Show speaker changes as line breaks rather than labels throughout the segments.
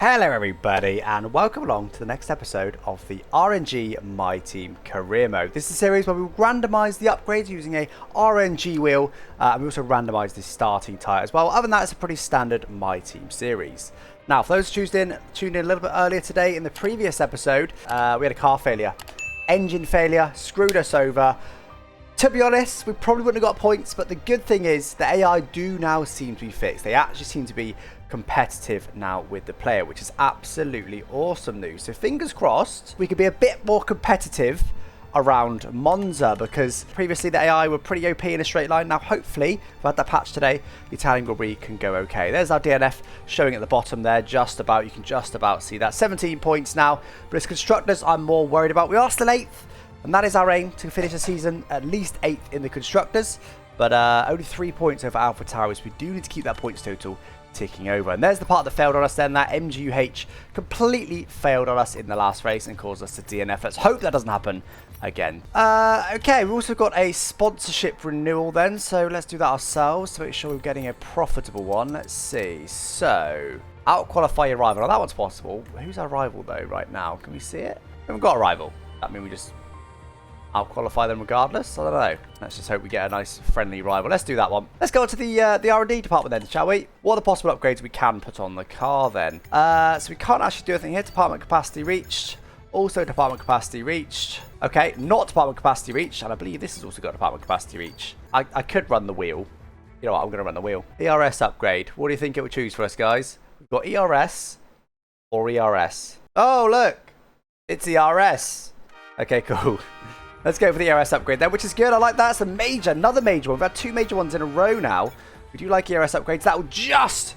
Hello everybody and welcome along to the next episode of the RNG My Team Career Mode. This is a series where we will randomise the upgrades using a RNG wheel and we also randomise the starting tyre as well. Other than that, it's a pretty standard My Team series. Now for those tuned in a little bit earlier today, in the previous episode we had a car failure. Engine failure, screwed us over. To be honest, we probably wouldn't have got points, but the good thing is the AI do now seem to be fixed. They actually seem to be competitive now with the player, which is absolutely awesome news. So fingers crossed we could be a bit more competitive around Monza, because previously the AI were pretty OP in a straight line. Now hopefully, we've had that patch today, the Italian Grand Prix can go okay. There's our DNF showing at the bottom there, just about. You can just about see that. 17 points now, but as constructors I'm more worried about. We are still 8th. And that is our aim, to finish the season at least 8th in the Constructors. But only 3 points over Alpha Towers. We do need to keep that points total ticking over. And there's the part that failed on us then. That MGUH completely failed on us in the last race and caused us to DNF. Let's hope that doesn't happen again. Okay, we've also got a sponsorship renewal then. So let's do that ourselves to make sure we're getting a profitable one. Let's see. So, out-qualify your rival. Now that one's possible. Who's our rival though right now? Can we see it? We haven't got a rival. That means we just out-qualify them regardless. I don't know. Let's just hope we get a nice friendly rival. Let's do that one. Let's go to the R&D department then, shall we? What are the possible upgrades we can put on the car then? So we can't actually do anything here. Department capacity reached. Also department capacity reached. Okay, not department capacity reached. And I believe this has also got department capacity reach. I could run the wheel. You know what? I'm going to run the wheel. ERS upgrade. What do you think it would choose for us, guys? We've got ERS or ERS. Oh, look. It's ERS. Okay, cool. Let's go for the ERS upgrade there, which is good. I like that. It's a major, another major one. We've had 2 major ones in a row now. We do like ERS upgrades. That will just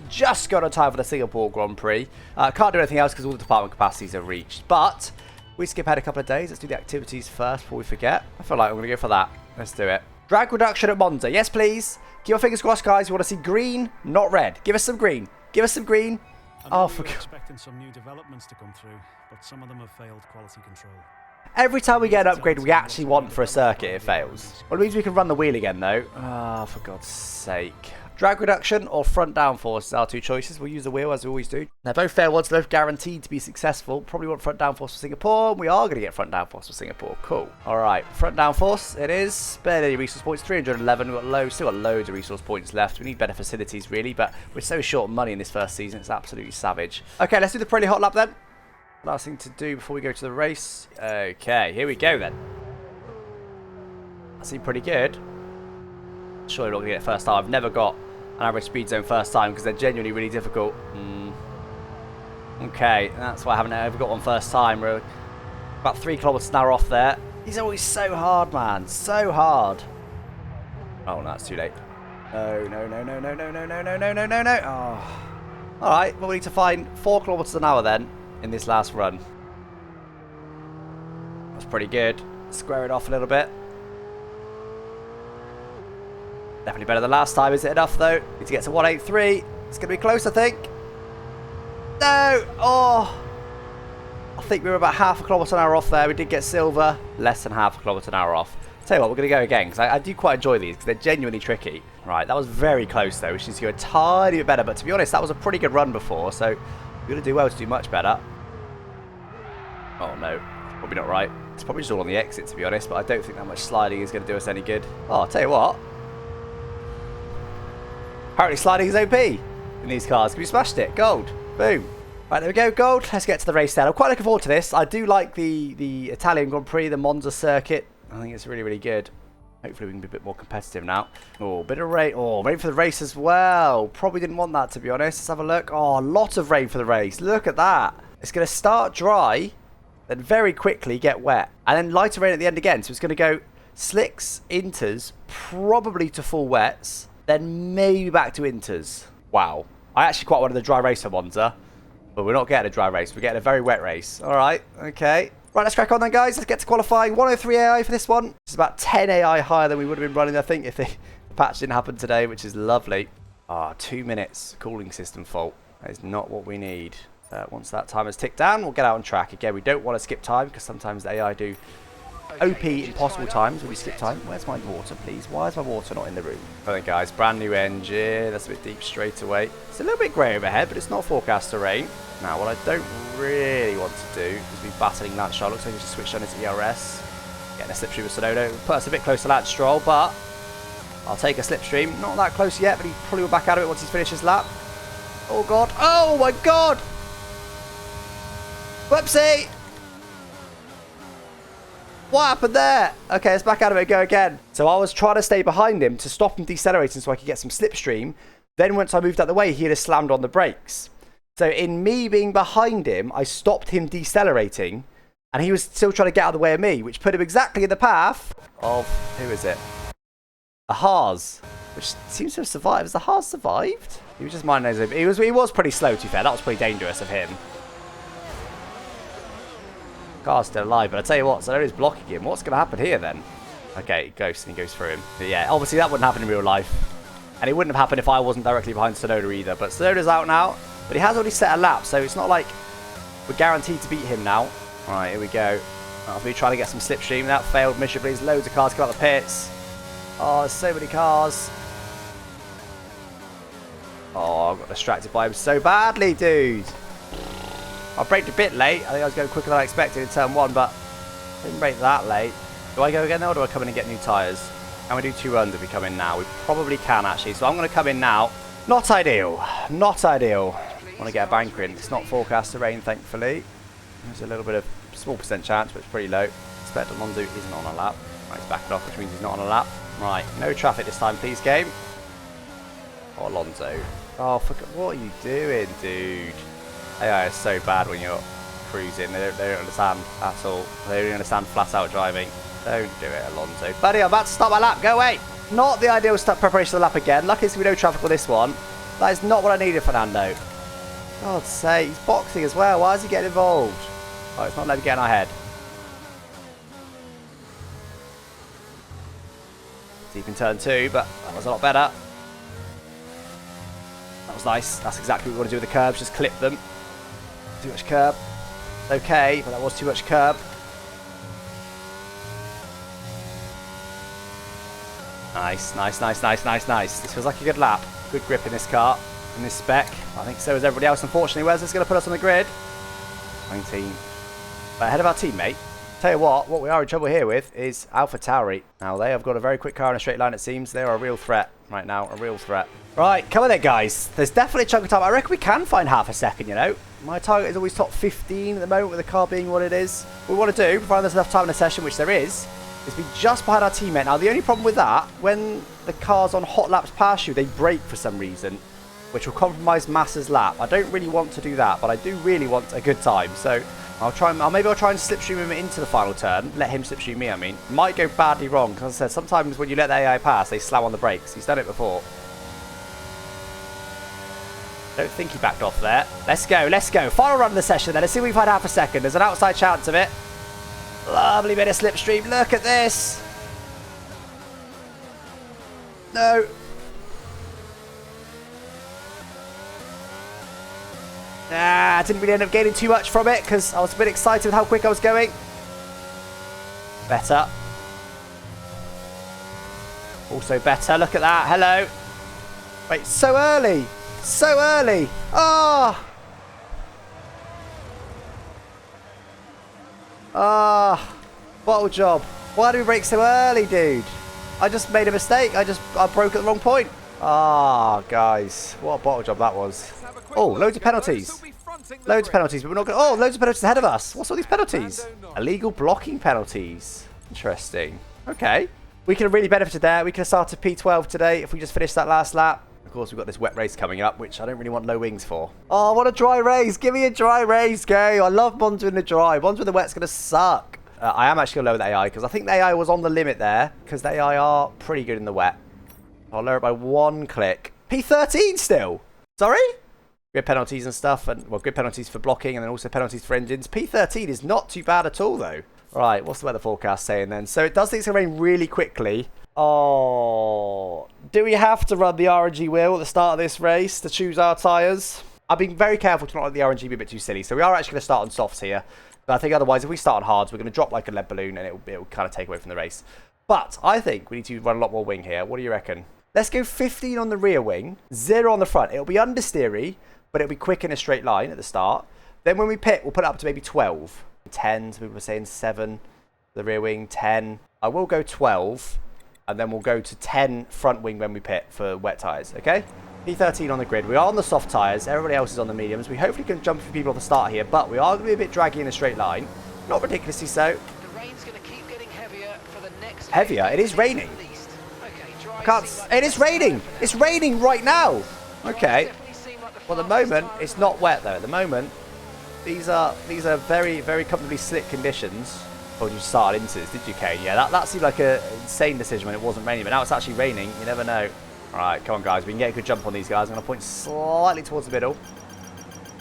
go on time for the Singapore Grand Prix. Can't do anything else because all the department capacities are reached. But we skip ahead a couple of days. Let's do the activities first before we forget. I feel like I'm going to go for that. Let's do it. Drag reduction at Monza. Yes, please. Keep your fingers crossed, guys. We want to see green, not red. Give us some green. Give us some green. Oh, for God.
Expecting some new developments to come through, but some of them have failed quality control.
Every time we get an upgrade we actually want for a circuit, it fails. Well, it means we can run the wheel again, though. Ah, for God's sake. Drag reduction or front downforce is our 2 choices. We'll use the wheel, as we always do. They're both fair ones. They're both guaranteed to be successful. Probably want front downforce for Singapore. We are going to get front downforce for Singapore. Cool. All right, front downforce it is. Spare any resource points. 311. We've got still got loads of resource points left. We need better facilities, really, but we're so short on money in this first season. It's absolutely savage. Okay, let's do the Pirelli hot lap then. Last thing to do before we go to the race. Okay, here we go then. That seemed pretty good. Surely we're not going to get it first time. I've never got an average speed zone first time because they're genuinely really difficult. Okay, that's why I haven't ever got one first time. We're about 3 kilometers an hour off there. These are always so hard, man. So hard. Oh, no, that's too late. No. Oh. Alright, well, we need to find 4 kilometers an hour then in this last run. That's pretty good. Square it off a little bit. Definitely better than last time. Is it enough though? Need to get to 183. It's going to be close, I think. No! Oh! I think we were about half a kilometre an hour off there. We did get silver. Less than half a kilometre an hour off. Tell you what, we're going to go again because I do quite enjoy these because they're genuinely tricky. Right, that was very close though, which needs to go a tiny bit better. But to be honest, that was a pretty good run before, so we're going to do well to do much better. Oh no, probably not right. It's probably just all on the exit, to be honest, but I don't think that much sliding is going to do us any good. Oh, I'll tell you what. Apparently sliding is OP in these cars. We smashed it. Gold. Boom. Right, there we go. Gold. Let's get to the race then. I'm quite looking forward to this. I do like the Italian Grand Prix, the Monza circuit. I think it's really, really good. Hopefully we can be a bit more competitive now. Oh, bit of rain. Oh, rain for the race as well. Probably didn't want that, to be honest. Let's have a look. Oh, a lot of rain for the race. Look at that. It's going to start dry, then very quickly get wet. And then lighter rain at the end again. So it's going to go slicks, inters, probably to full wets, then maybe back to inters. Wow. I actually quite wanted a dry race for Monza, but we're not getting a dry race. We're getting a very wet race. All right. Okay. Right, let's crack on then, guys. Let's get to qualifying. 103 AI for this one. It's about 10 AI higher than we would have been running, I think, if the patch didn't happen today, which is lovely. Ah, 2 minutes. Cooling system fault. That is not what we need. Once that time has ticked down, we'll get out on track. Again, we don't want to skip time because sometimes the AI do OP impossible times when we skip time. Where's my water, please? Why is my water not in the room? Right, guys, brand new engine. That's a bit deep straight away. It's a little bit grey overhead, but it's not forecast to rain. Now, what I don't really want to do is be battling Lance Stroll. Looks like he just switched on his ERS. Getting a slipstream with Sonoda. Put us a bit close to Lance Stroll, but I'll take a slipstream. Not that close yet, but he probably will back out of it once he's finished his lap. Oh, God. Oh, my God. Whoopsie. What happened there? Okay, let's back out of it and go again. So I was trying to stay behind him to stop him decelerating so I could get some slipstream. Then once I moved out of the way, he'd have slammed on the brakes. So in me being behind him, I stopped him decelerating. And he was still trying to get out of the way of me, which put him exactly in the path of, who is it? A Haas, which seems to have survived. Has the Haas survived? He was just minding his own. He was pretty slow, to be fair. That was pretty dangerous of him. Car's still alive, but I tell you what, so there is blocking him. What's going to happen here then? Okay, he ghosts and he goes through him. But yeah, obviously that wouldn't happen in real life. And it wouldn't have happened if I wasn't directly behind Sonoda either. But Sonoda's out now. But he has already set a lap, so it's not like we're guaranteed to beat him now. Alright, here we go. I'll be trying to get some slipstream. That failed miserably. There's loads of cars come out the pits. Oh, there's so many cars. Oh, I got distracted by him so badly, dude. I braked a bit late. I think I was going quicker than I expected in turn 1, but I didn't brake that late. Do I go again though, or do I come in and get new tyres? Can we do 2 runs if we come in now? We probably can, actually. So I'm going to come in now. Not ideal. Not ideal. I want to get a banker in. It's not forecast to rain, thankfully. There's a little bit of small percent chance, but it's pretty low. Expect Alonso isn't on a lap. Right, he's backing off, which means he's not on a lap. Right, no traffic this time, please, game. Oh, Alonso. Oh, fuck, what are you doing, dude? AI is so bad when you're cruising. They don't understand at all. They don't understand flat out driving. Don't do it, Alonso. Buddy, I'm about to start my lap. Go away. Not the ideal start preparation of the lap again. Luckily, there's no traffic on this one. That is not what I needed, Fernando. God's sake, he's boxing as well. Why is he getting involved? Oh, it's not letting me get in our head. Deep in turn 2, but that was a lot better. That was nice. That's exactly what we want to do with the curbs. Just clip them. Too much curb. Okay, but that was too much curb. Nice, nice, nice, nice, nice, nice. This feels like a good lap. Good grip in this car, in this spec. I think so is everybody else, unfortunately. Where's this going to put us on the grid? 19. But ahead of our teammate. Tell you what we are in trouble here with is Alpha Tauri. Now, they have got a very quick car in a straight line, it seems. They are a real threat right now, a real threat. Right, come on then, guys. There's definitely a chunk of time. I reckon we can find half a second, you know. My target is always top 15 at the moment with the car being what it is. What we want to do, provided there's enough time in the session, which there is be just behind our teammate. Now, the only problem with that, when the car's on hot laps past you, they brake for some reason, which will compromise Massa's lap. I don't really want to do that, but I do really want a good time. So maybe I'll try and slipstream him into the final turn. Let him slipstream me, I mean. Might go badly wrong, because as I said, sometimes when you let the AI pass, they slam on the brakes. He's done it before. Don't think he backed off there. Let's go, let's go. Final run of the session then. Let's see if we've had half a second. There's an outside chance of it. Lovely bit of slipstream. Look at this. No. I didn't really end up gaining too much from it because I was a bit excited with how quick I was going. Better. Also better. Look at that. Hello. Wait, so early. So early. Ah. Ah. Bottle job. Why do we brake so early, dude? I just made a mistake. I broke at the wrong point. Ah, guys. What a bottle job that was. Oh, loads of penalties. Loads of penalties, but we're not going to... Oh, loads of penalties ahead of us. What's all these penalties? Illegal blocking penalties. Interesting. Okay. We could have really benefited there. We could have started P12 today if we just finished that last lap. Of course, we've got this wet race coming up, which I don't really want low wings for. Oh, what a dry race. Give me a dry race, go. I love Monza in the dry. Monza in the wet's going to suck. I am actually going to lower the AI because I think the AI was on the limit there because the AI are pretty good in the wet. I'll lower it by 1 click. P13 still. Sorry? Grid penalties and stuff. And well, grid penalties for blocking and then also penalties for engines. P13 is not too bad at all, though. Right, what's the weather forecast saying then? So it does think it's going to rain really quickly. Oh, do we have to run the RNG wheel at the start of this race to choose our tyres? I'm being very careful to not let the RNG be a bit too silly. So we are actually going to start on softs here. But I think otherwise, if we start on hards, we're going to drop like a lead balloon and it'll kind of take away from the race. But I think we need to run a lot more wing here. What do you reckon? Let's go 15 on the rear wing, 0 on the front. It'll be understeery, but it'll be quick in a straight line at the start. Then when we pit, we'll put it up to maybe 12. 10, some people were saying 7. The rear wing, 10. I will go 12, and then we'll go to 10 front wing when we pit for wet tyres, okay? P13 on the grid. We are on the soft tyres. Everybody else is on the mediums. We hopefully can jump a few people off the start here, but we are going to be a bit draggy in a straight line. Not ridiculously so.
The rain's going to keep getting heavier for the next...
Heavier? It is raining.
Okay,
I can't... It is raining. It's raining right now. Okay. Well, at the moment, it's not wet, though. At the moment, these are very, very comfortably slick conditions. Oh, you started into this, did you, Kane? Yeah, that seemed like an insane decision when it wasn't raining, but now it's actually raining. You never know. All right, come on, guys. We can get a good jump on these guys. I'm going to point slightly towards the middle.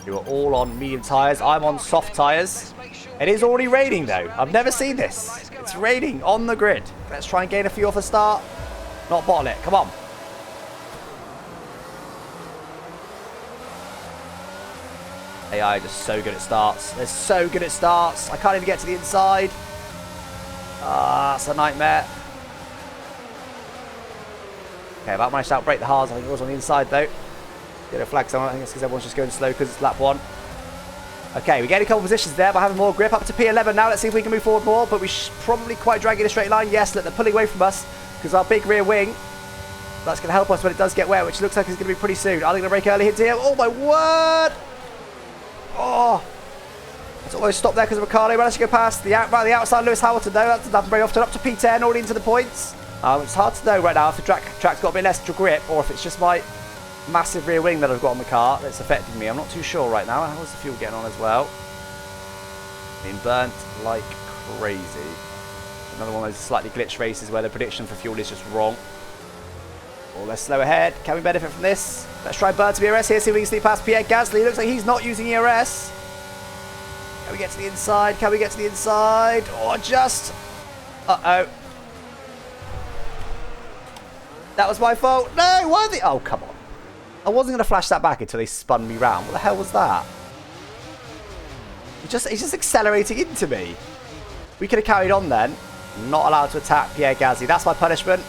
You are all on medium tyres. I'm on soft tyres. It is already raining, though. I've never seen this. It's raining on the grid. Let's try and gain a few off the start. Not bottle it. Come on. AI just so good at starts. They're so good at starts. I can't even get to the inside. Ah, it's a nightmare. Okay, about managed to outbrake the hards. I think it was on the inside, though. Get a flag somewhere. I think it's because everyone's just going slow because it's lap 1. Okay, we get a couple positions there by having more grip. Up to P11 now. Let's see if we can move forward more. But we probably quite drag in a straight line. Yes, look, they're pulling away from us because our big rear wing. That's going to help us when it does get wet, which looks like it's going to be pretty soon. Are they going to break early into here? Oh, my word! Oh! Let's almost stop there because of Ricardo. Managed to go past the outside Lewis Hamilton, though. That's nothing very often. Up to P10, already into the points. It's hard to know right now if the track's got a bit less grip or if it's just my massive rear wing that I've got on the car that's affecting me. I'm not too sure right now. How's the fuel getting on as well? Being burnt like crazy. Another one of those slightly glitched races where the prediction for fuel is just wrong. Oh, let's slow ahead. Can we benefit from this? Let's try burn to ERS here, see if we can sneak past Pierre Gasly. Looks like he's not using ERS. Can we get to the inside? Can we get to the inside? Or just... Uh-oh. That was my fault. No, why are they... Oh, come on. I wasn't going to flash that back until they spun me round. What the hell was that? He's just accelerating into me. We could have carried on then. Not allowed to attack Pierre Gasly. That's my punishment.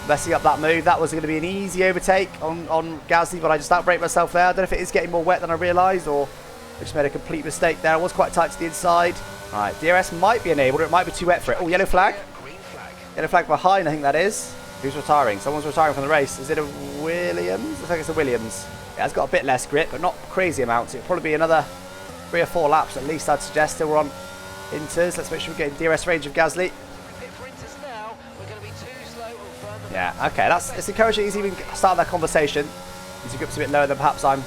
Messing up that move. That was going to be an easy overtake on Gasly, but I just outbraked myself there. I don't know if it is getting more wet than I realised or I just made a complete mistake there. I was quite tight to the inside. All right, DRS might be enabled or it might be too wet for it. Oh, yellow flag. Yellow flag behind, I think that is. Who's retiring? Someone's retiring from the race. Is it a Williams? I think it's a Williams. Yeah, it's got a bit less grip, but not crazy amounts. It'll probably be another 3 or 4 laps at least, I'd suggest. Still we're on inters. Let's make sure we're getting DRS range of Gasly. Yeah, okay, it's encouraging he's even started that conversation. His grip's a bit lower than perhaps I'm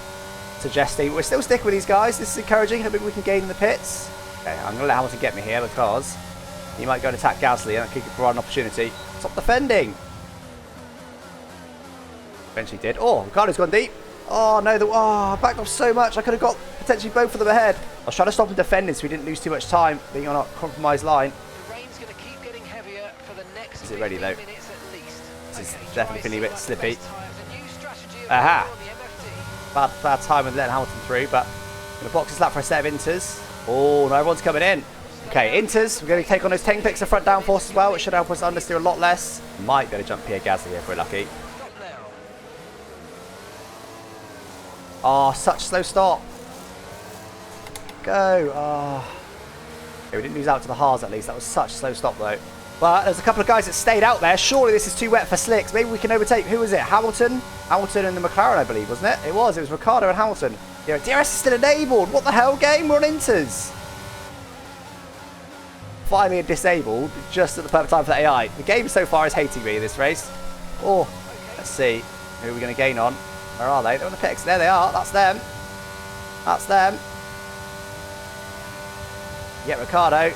suggesting. We're still sticking with these guys. This is encouraging. Hoping we can gain in the pits. Okay, I'm going to let Hamilton get me here because he might go and attack Gasly and that could provide an opportunity. Stop defending. Eventually did. Oh, Ricardo's gone deep. Oh, no. I backed off so much. I could have got potentially both of them ahead. I was trying to stop him defending so we didn't lose too much time being on a compromised line.
The rain's going to keep getting heavier for the next
Is it ready, though? This is definitely feeling a bit slippy.
Aha!
Bad time with letting Hamilton through, but going to box this lap for a set of inters. Oh, no, everyone's coming in. Okay, inters. We're going to take on those 10 clicks of front downforce as well, which should help us understeer a lot less. Might be able to jump Pierre Gasly here if we're lucky. Oh, such slow stop. Go. Oh. Okay, we didn't lose out to the hards at least. That was such a slow stop though. But there's a couple of guys that stayed out there. Surely this is too wet for slicks. Maybe we can overtake. Who was it? Hamilton? Hamilton and the McLaren, I believe, wasn't it? It was. It was Ricardo and Hamilton. Yeah, DRS is still enabled. What the hell, game? We're on inters. Finally disabled just at the perfect time for the AI. The game so far is hating me in this race. Oh, let's see. Who are we going to gain on? Where are they? They're on the picks. There they are. That's them. That's them. Yeah, Ricardo.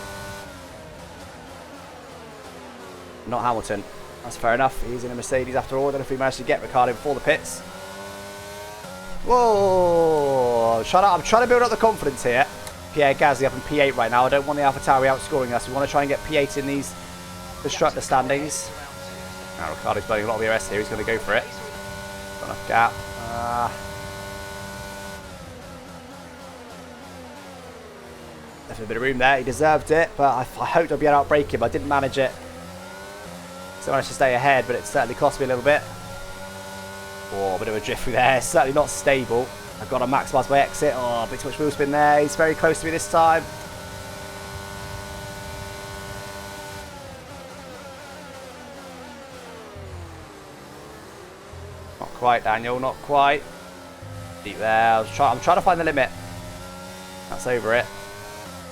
Not Hamilton. That's fair enough. He's in a Mercedes after all. I don't know if we managed to get Ricardo before the pits. Whoa! I'm trying to build up the confidence here. Pierre Gasly up in P8 right now. I don't want the AlphaTauri outscoring us. We want to try and get P8 in these constructor standings. Now Ricardo's burning a lot of ERS here. He's going to go for it. Got enough gap. Left a bit of room there. He deserved it, but I hoped I'd be able to outbrake him. I didn't manage it. So I managed to stay ahead, but it certainly cost me a little bit. Oh, a bit of a drift through there. Certainly not stable. I've got to maximise my exit. Oh, a bit too much wheel spin there. He's very close to me this time. Not quite, Daniel. Not quite. Deep there. I'm trying to find the limit. That's over it.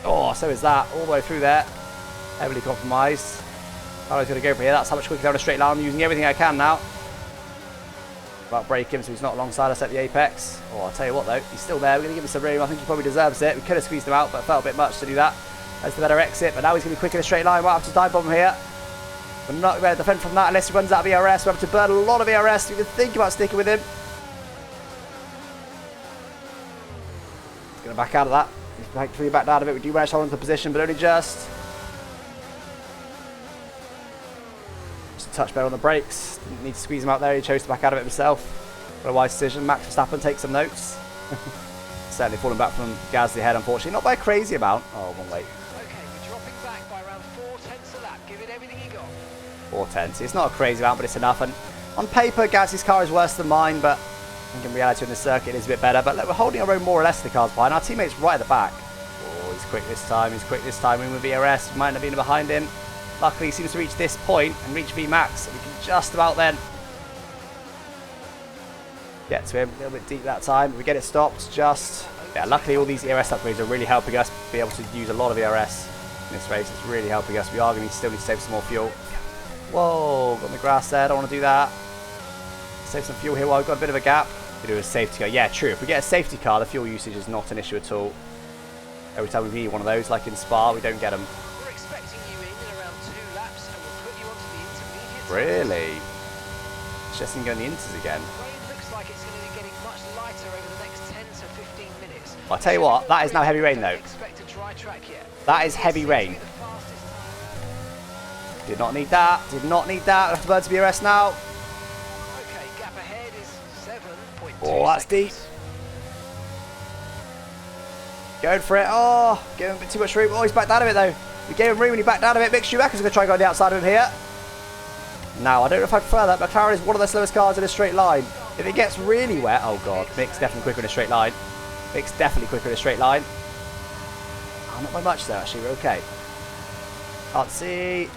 Oh, so is that. All the way through there. Heavily compromised. I was going to go for here. That's how much quicker down a straight line. I'm using everything I can now. About break him so he's not alongside us at the apex. Oh, I'll tell you what though, he's still there. We're going to give him some room. I think he probably deserves it. We could have squeezed him out, but it felt a bit much to do that. That's the better exit, but now he's going to be quick in a straight line. We'll have to dive bomb him here. We're not going to defend from that unless he runs out of ERS. We'll have to burn a lot of ERS. We can think about sticking with him. He's going to back out of that. He's thankfully backed out of it. We do manage to hold on to the position, but only just. A touch better on the brakes. Didn't need to squeeze him out there. He chose to back out of it himself. What a wise decision. Max Verstappen, take some notes. Certainly falling back from Gasly ahead, unfortunately. Not by a crazy amount. Oh, one way.
Okay, we're dropping back by around 4/10 a lap. Give it everything you got.
4/10. It's not a crazy amount, but it's enough. And on paper, Gasly's car is worse than mine, but I think in reality on the circuit it is a bit better. But look, we're holding our own more or less the cars behind. Our teammate's right at the back. Oh, he's quick this time. He's quick this time. In with ERS. Might have been behind him. Luckily, he seems to reach this point and reach VMAX. So we can just about then get to him. A little bit deep that time. We get it stopped just. Yeah, luckily all these ERS upgrades are really helping us be able to use a lot of ERS in this race. It's really helping us. We are going to still need to save some more fuel. Whoa, got on the grass there. Don't want to do that. Save some fuel here while we've got a bit of a gap. We do a safety car. Yeah, true. If we get a safety car, the fuel usage is not an issue at all. Every time we need one of those, like in Spa, we don't get them. Really? It's just going to the inters again.
Looks like it's going to be getting much lighter over the next 10 to 15 minutes.
I'll tell you what, that is now heavy rain though. That is heavy rain. Did not need that. Did not need that. I have to burn to BRS now.
Okay, gap ahead is 7.2.
Oh, that's deep. Going for it. Oh, giving him a bit too much room. Oh, he's backed out of it though. We gave him room when he backed out of it. Mick Schumacher's going to try and go on the outside of him here. Now, I don't know if I prefer that. McLaren is one of the slowest cars in a straight line. If it gets really wet, oh god, Mick's definitely quicker in a straight line. Mick's definitely quicker in a straight line. Oh, not by much though, actually, we're okay. Can't see.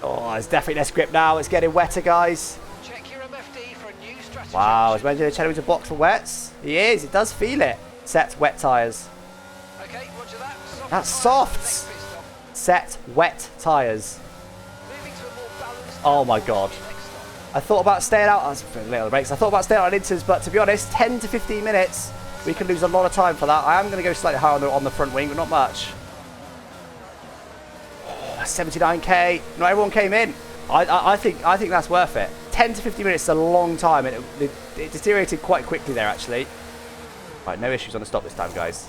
Oh, there's definitely less grip now. It's getting wetter, guys.
Check your MFD for a new strategy.
Wow, is Benjamin telling me to box for wets? He is, it does feel it. Set wet tyres.
Okay, roger that.
That's softs. Set wet tyres. Oh my god. I thought about staying out. I was a little brakes. I thought about staying out on inters, but to be honest, 10 to 15 minutes, we can lose a lot of time for that. I am going to go slightly higher on the front wing, but not much. Oh, 79k. Not everyone came in. I think that's worth it. 10 to 15 minutes is a long time, and it deteriorated quite quickly there actually. Right, no issues on the stop this time, guys.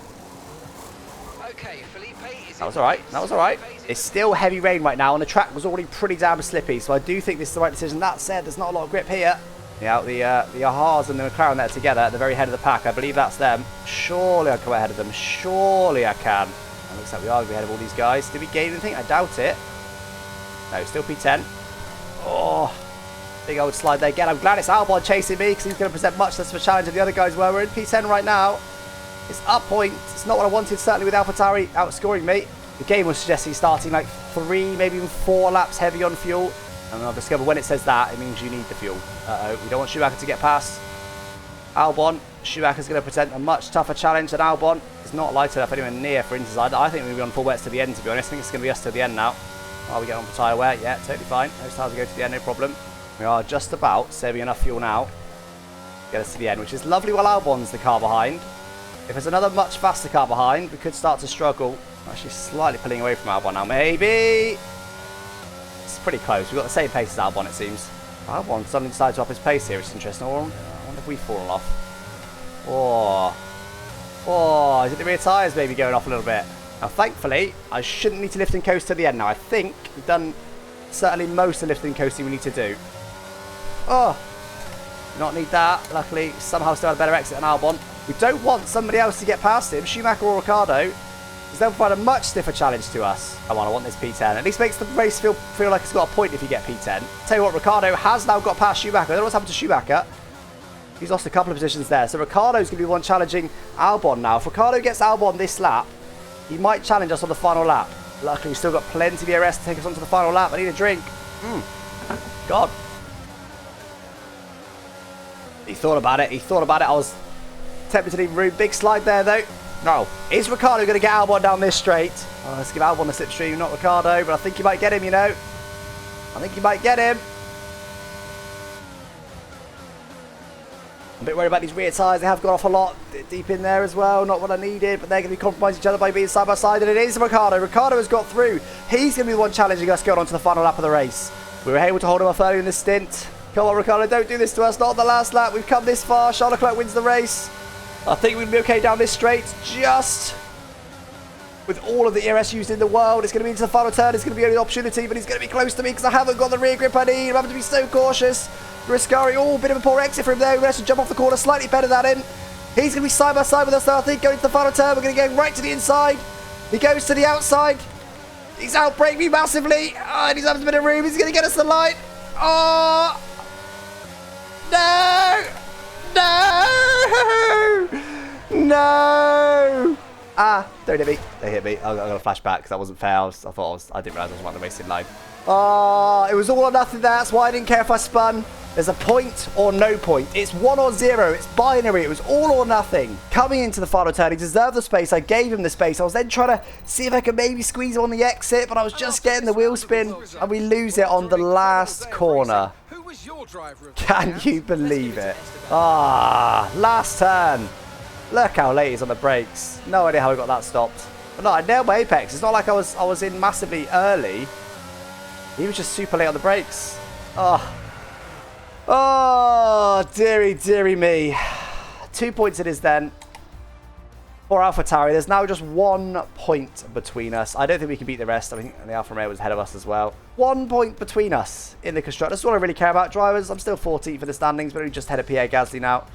Okay, Felipe is
that was alright. That was alright. It's still heavy rain right now, and the track was already pretty damn slippy, so I do think this is the right decision. That said, there's not a lot of grip here. Yeah, the Ahas and the McLaren there together at the very head of the pack. I believe that's them. Surely I can come ahead of them. Surely I can. It looks like we are going to be ahead of all these guys. Did we gain anything? I doubt it. No, still P10. Oh, big old slide there again. I'm glad it's Albon chasing me because he's going to present much less of a challenge than the other guys were. We're in P10 right now. It's up point. It's not what I wanted, certainly with AlphaTauri outscoring me. The game was suggesting starting like 3, maybe even 4 laps heavy on fuel. And I've discovered when it says that, it means you need the fuel. Uh-oh, we don't want Schumacher to get past Albon. Schumacher's going to present a much tougher challenge than Albon. It's not light enough anywhere near for inside. I think we'll be on full wets to the end, to be honest. I think it's going to be us to the end now. Are we getting on for tyre wear? Yeah, totally fine. Those tyres will go to the end, no problem. We are just about saving enough fuel now to get us to the end, which is lovely while Albon's the car behind. If there's another much faster car behind, we could start to struggle. Actually slightly pulling away from Albon now, maybe. It's pretty close. We've got the same pace as Albon, it seems. Albon suddenly decided to up his pace here, which is interesting. I wonder if we've fallen off. Oh, is it the rear tyres maybe going off a little bit? Now, thankfully, I shouldn't need to lift and coast to the end now. I think we've done certainly most of the lifting and coasting we need to do. Oh, not need that. Luckily, somehow still had a better exit than Albon. We don't want somebody else to get past him, Schumacher or Ricciardo, because they'll provide a much stiffer challenge to us. Come on, I want this P10. At least makes the race feel like it's got a point if you get P10. Tell you what, Ricciardo has now got past Schumacher. I don't know what's happened to Schumacher. He's lost a couple of positions there. So Ricciardo's going to be the one challenging Albon now. If Ricciardo gets Albon this lap, he might challenge us on the final lap. Luckily, we've still got plenty of ERS to take us on to the final lap. I need a drink. God. He thought about it. He thought about it. I was tempted to leave room. Big slide there, though. No. Is Ricciardo going to get Albon down this straight? Oh, let's give Albon the slipstream, not Ricciardo. But I think he might get him, you know. I think he might get him. I'm a bit worried about these rear tyres. They have gone off a lot deep in there as well. Not what I needed, but they're going to be compromising each other by being side by side. And it is Ricciardo. Ricciardo has got through. He's going to be the one challenging us going on to the final lap of the race. We were able to hold him off early in this stint. Come on, Ricciardo, don't do this to us. Not on the last lap. We've come this far. Charles Leclerc wins the race. I think we'll be okay down this straight. Just with all of the ERS used in the world. It's going to be into the final turn. It's going to be the only opportunity, but he's going to be close to me because I haven't got the rear grip I need. I'm having to be so cautious. Riscari, oh, bit of a poor exit for him there. We're going to have to jump off the corner slightly better than him. He's going to be side by side with us now, I think, going to the final turn. We're going to go right to the inside. He goes to the outside. He's outbraked me massively. Oh, and he's having a bit of room. He's going to get us the line. Oh! No! No! No! Ah, don't hit me. They hit me. I got a flashback because that wasn't fair. I didn't realise I was on the racing line. Oh, it was all or nothing there. That's why I didn't care if I spun. There's a point or no point. It's 1 or 0. It's binary. It was all or nothing. Coming into the final turn, he deserved the space. I gave him the space. I was then trying to see if I could maybe squeeze him on the exit, but I was just getting the wheel spin, and we lose it on the last corner. Can you believe it? Ah, last turn. Look how late he's on the brakes. No idea how I got that stopped. But no, I nailed my apex. It's not like I was in massively early. He was just super late on the brakes. Oh. Oh, dearie, dearie me. 2 points it is then. For AlphaTauri, there's now just 1 point between us. I don't think we can beat the rest. I think the Alfa Romeo was ahead of us as well. 1 point between us in the constructors. That's all I really care about, drivers. I'm still 14th for the standings, but we just ahead of Pierre Gasly now.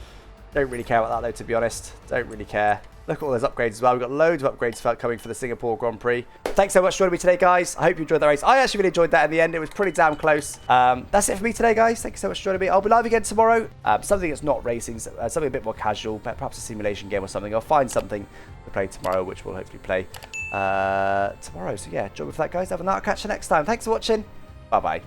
Don't really care about that, though, to be honest. Don't really care. Look at all those upgrades as well. We've got loads of upgrades coming for the Singapore Grand Prix. Thanks so much for joining me today, guys. I hope you enjoyed the race. I actually really enjoyed that in the end. It was pretty damn close. That's it for me today, guys. Thank you so much for joining me. I'll be live again tomorrow. Something that's not racing, something a bit more casual, perhaps a simulation game or something. I'll find something to play tomorrow, which we'll hopefully play tomorrow. So yeah, join me for that, guys. Other than that, I'll catch you next time. Thanks for watching. Bye-bye.